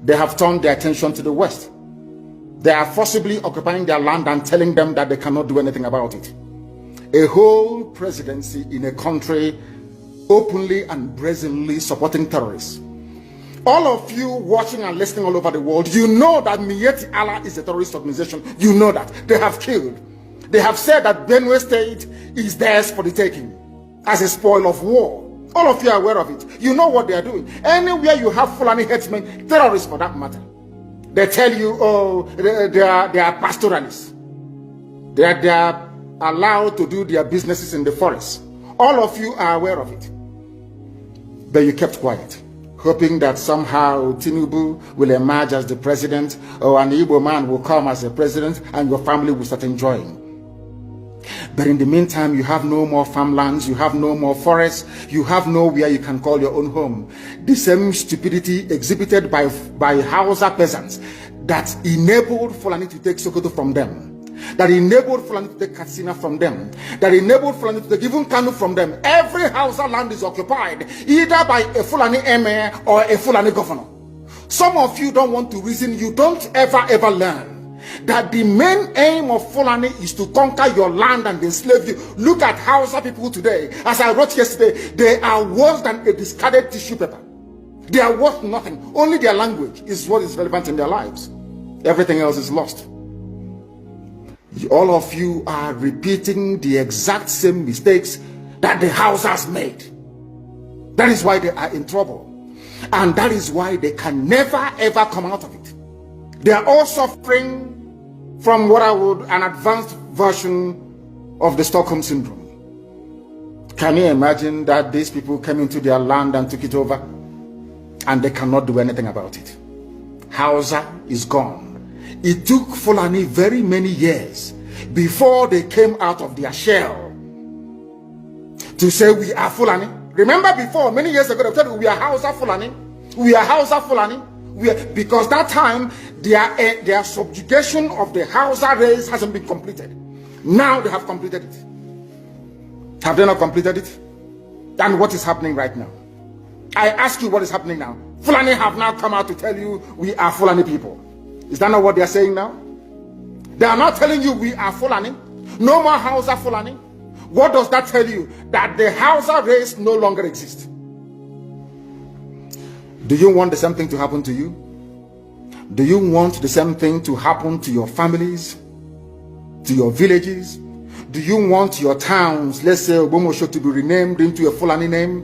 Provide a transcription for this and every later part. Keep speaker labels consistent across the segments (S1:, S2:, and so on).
S1: they have turned their attention to the West. They are forcibly occupying their land and telling them that they cannot do anything about it. A whole presidency in a country openly and brazenly supporting terrorists. All of you watching and listening all over the world, you know that Miyetti Allah is a terrorist organization. You know that. They have killed. They have said that Benue State is theirs for the taking as a spoil of war. All of you are aware of it. You know what they are doing. Anywhere you have Fulani headsmen, terrorists for that matter, they tell you, oh, they are pastoralists. They are allowed to do their businesses in the forest. All of you are aware of it. But you kept quiet, hoping that somehow Tinubu will emerge as the president, or an Igbo man will come as a president, and your family will start enjoying. But in the meantime, you have no more farmlands, you have no more forests, you have nowhere you can call your own home. The same stupidity exhibited by Hausa peasants that enabled Fulani to take Sokoto from them, that enabled Fulani to take Katsina from them, that enabled Fulani to take even Kanu from them. Every Hausa land is occupied either by a Fulani emir or a Fulani governor. Some of you don't want to reason, you don't ever learn that the main aim of Fulani is to conquer your land and enslave you. Look at Hausa people today. As I wrote yesterday, they are worse than a discarded tissue paper. They are worth nothing. Only their language is what is relevant in their lives. Everything else is lost. All of you are repeating the exact same mistakes that the Hausas made. That is why they are in trouble. And that is why they can never ever come out of it. They are all suffering from what I would an advanced version of the Stockholm Syndrome. Can you imagine that these people came into their land and took it over and they cannot do anything about it? Hausa is gone. It took Fulani very many years before they came out of their shell to say we are Fulani. Remember before, many years ago, they told you we are Hausa Fulani. We are Hausa Fulani. Because that time, their subjugation of the Hausa race hasn't been completed. Now they have completed it. Have they not completed it? And what is happening right now? I ask you, what is happening now? Fulani have now come out to tell you we are Fulani people. Is that not what they are saying now? They are not telling you we are Fulani. No more Hausa Fulani. What does that tell you? That the Hausa race no longer exists. Do you want the same thing to happen to you? Do you want the same thing to happen to your families, to your villages? Do you want your towns, let's say Obomosho, to be renamed into a Fulani name?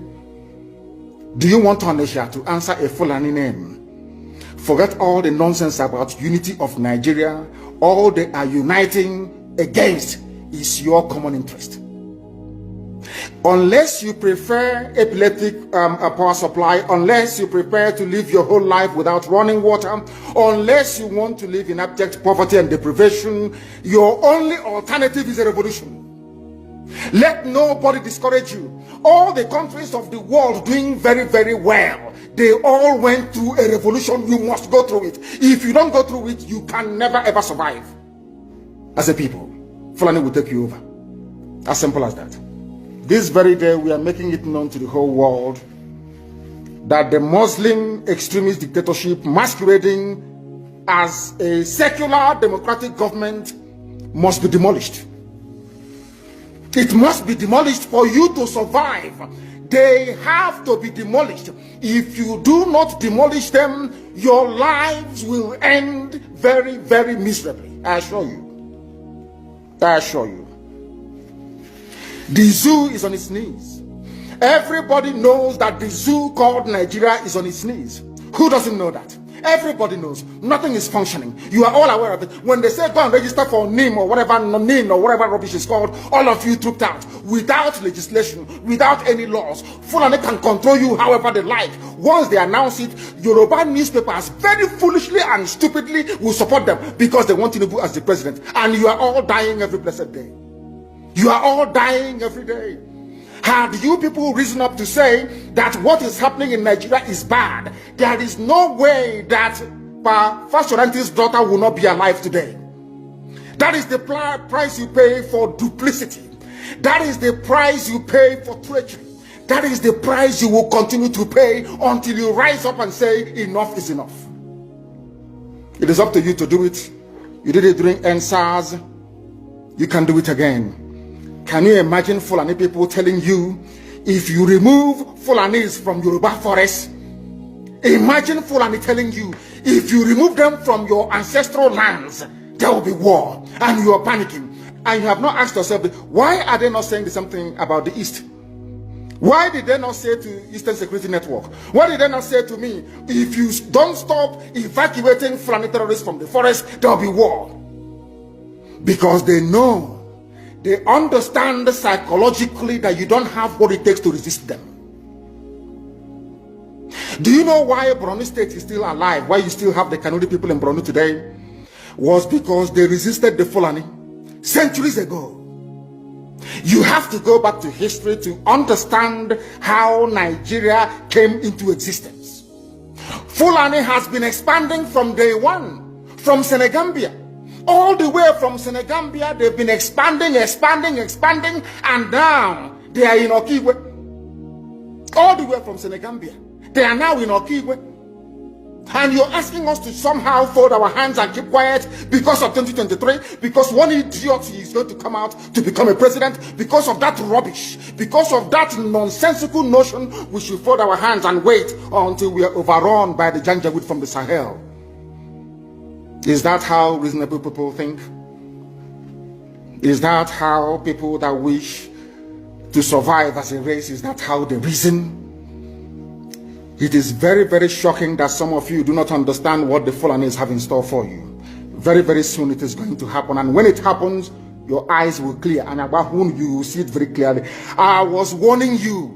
S1: Do you want Onisha to answer a Fulani name? Forget all the nonsense about unity of Nigeria. All they are uniting against is your common interest. Unless you prefer epileptic power supply, unless you prepare to live your whole life without running water, unless you want to live in abject poverty and deprivation, your only alternative is a revolution. Let nobody discourage you. All the countries of the world doing very, very well, they all went through a revolution. You must go through it. If you don't go through it, you can never ever survive. As a people, Fulani will take you over. As simple as that. This very day, we are making it known to the whole world that the Muslim extremist dictatorship masquerading as a secular democratic government must be demolished. It must be demolished for you to survive. They have to be demolished. If you do not demolish them, your lives will end very, very miserably. I assure you. I assure you. The zoo is on its knees. Everybody knows that the zoo called Nigeria is on its knees. Who doesn't know that? Everybody knows. Nothing is functioning. You are all aware of it. When they say go and register for NIM or whatever, NIM or whatever rubbish is called, all of you trooped out. Without legislation, without any laws. Fulani can control you however they like. Once they announce it, Yoruba newspapers very foolishly and stupidly will support them because they want Tinubu as the president. And you are all dying every blessed day. You are all dying every day. Had you people risen up to say that what is happening in Nigeria is bad, there is no way that Fashoranti's daughter will not be alive today. That is the price you pay for duplicity. That is the price you pay for treachery. That is the price you will continue to pay until you rise up and say enough is enough. It is up to you to do it. You did it during NSAS. You can do it again. Can you imagine Fulani people telling you, if you remove Fulanis from Yoruba forest, imagine Fulani telling you, if you remove them from your ancestral lands, there will be war, and you are panicking. And you have not asked yourself, why are they not saying the same thing about the East? Why did they not say to Eastern Security Network? Why did they not say to me, if you don't stop evacuating Fulani terrorists from the forest, there will be war? Because they know, they understand psychologically that you don't have what it takes to resist them. Do you know why Borno State is still alive? Why you still have the Kanuri people in Borno today? Was because they resisted the Fulani centuries ago. You have to go back to history to understand how Nigeria came into existence. Fulani has been expanding from day one, from Senegambia. All the way from Senegambia, they've been expanding, and now they are in Okigwe. All the way from Senegambia, they are now in Okigwe. And you're asking us to somehow fold our hands and keep quiet because of 2023, because one idiot is going to come out to become a president, because of that rubbish, because of that nonsensical notion, we should fold our hands and wait until we are overrun by the Janjaweed from the Sahel. Is that how reasonable people think? Is that how people that wish to survive as a race, is that how they reason? It is very, very shocking that some of you do not understand what the Fulanis have in store for you. Very, very soon it is going to happen. And when it happens, your eyes will clear. And about whom you will see it very clearly. I was warning you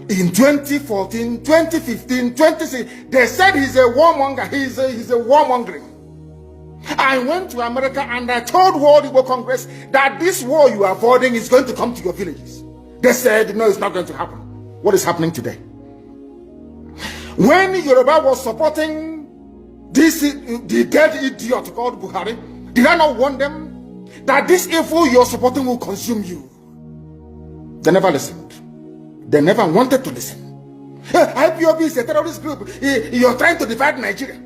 S1: in 2014, 2015, 2016. They said he's a warmonger. He's a warmongering. I went to America and I told World Igbo Congress that this war you are avoiding is going to come to your villages. They said, no, it's not going to happen. What is happening today? When Yoruba was supporting the dead idiot called Buhari, did I not warn them that this evil you're supporting will consume you? They never listened. They never wanted to listen. IPOB is a terrorist group. You're trying to divide Nigeria.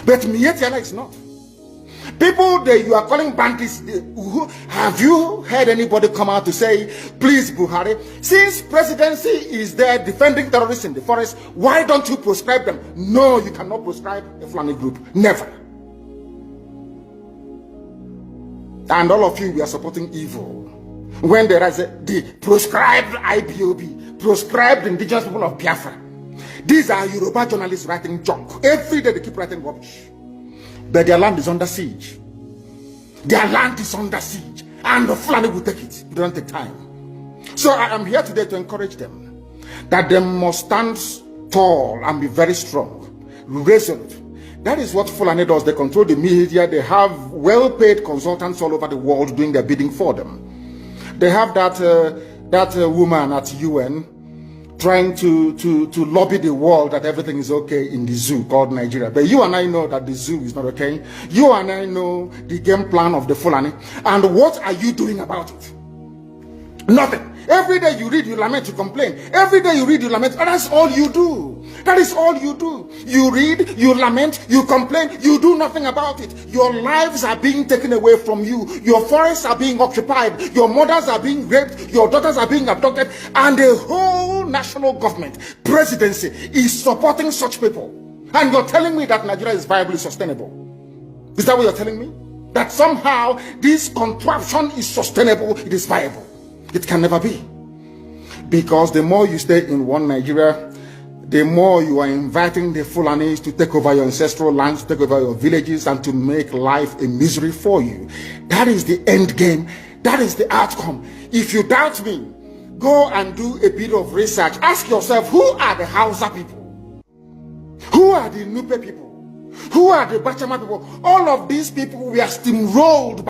S1: But Mietiana is not. People that you are calling bandits, have you heard anybody come out to say, please Buhari, since presidency is there defending terrorists in the forest, why don't you proscribe them? No, you cannot proscribe a Fulani group. Never. And all of you, we are supporting evil. When there is the proscribed IPOB, proscribed indigenous people of Biafra. These are Yoruba journalists writing junk. Every day they keep writing rubbish. But their land is under siege. Their land is under siege. And the Fulani will take it. It doesn't take time. So I am here today to encourage them that they must stand tall and be very strong, resolute. That is what Fulani does. They control the media. They have well-paid consultants all over the world doing their bidding for them. They have that woman at UN trying to lobby the world that everything is okay in the zoo called Nigeria. But you and I know that the zoo is not okay. You and I know the game plan of the Fulani. And what are you doing about it? Nothing. Every day you read, you lament, you complain. Every day you read, you lament. And that's all you do. That is all you do. You read, you lament, you complain, you do nothing about it. Your lives are being taken away from you. Your forests are being occupied. Your mothers are being raped. Your daughters are being abducted. And the whole national government, presidency, is supporting such people. And you're telling me that Nigeria is viably sustainable. Is that what you're telling me? That somehow this contraption is sustainable, it is viable. It can never be. Because the more you stay in one Nigeria, the more you are inviting the Fulanis to take over your ancestral lands, to take over your villages, and to make life a misery for you. That is the end game. That is the outcome. If you doubt me, go and do a bit of research. Ask yourself, who are the Hausa people? Who are the Nupe people? Who are the Bachama people? All of these people were steamrolled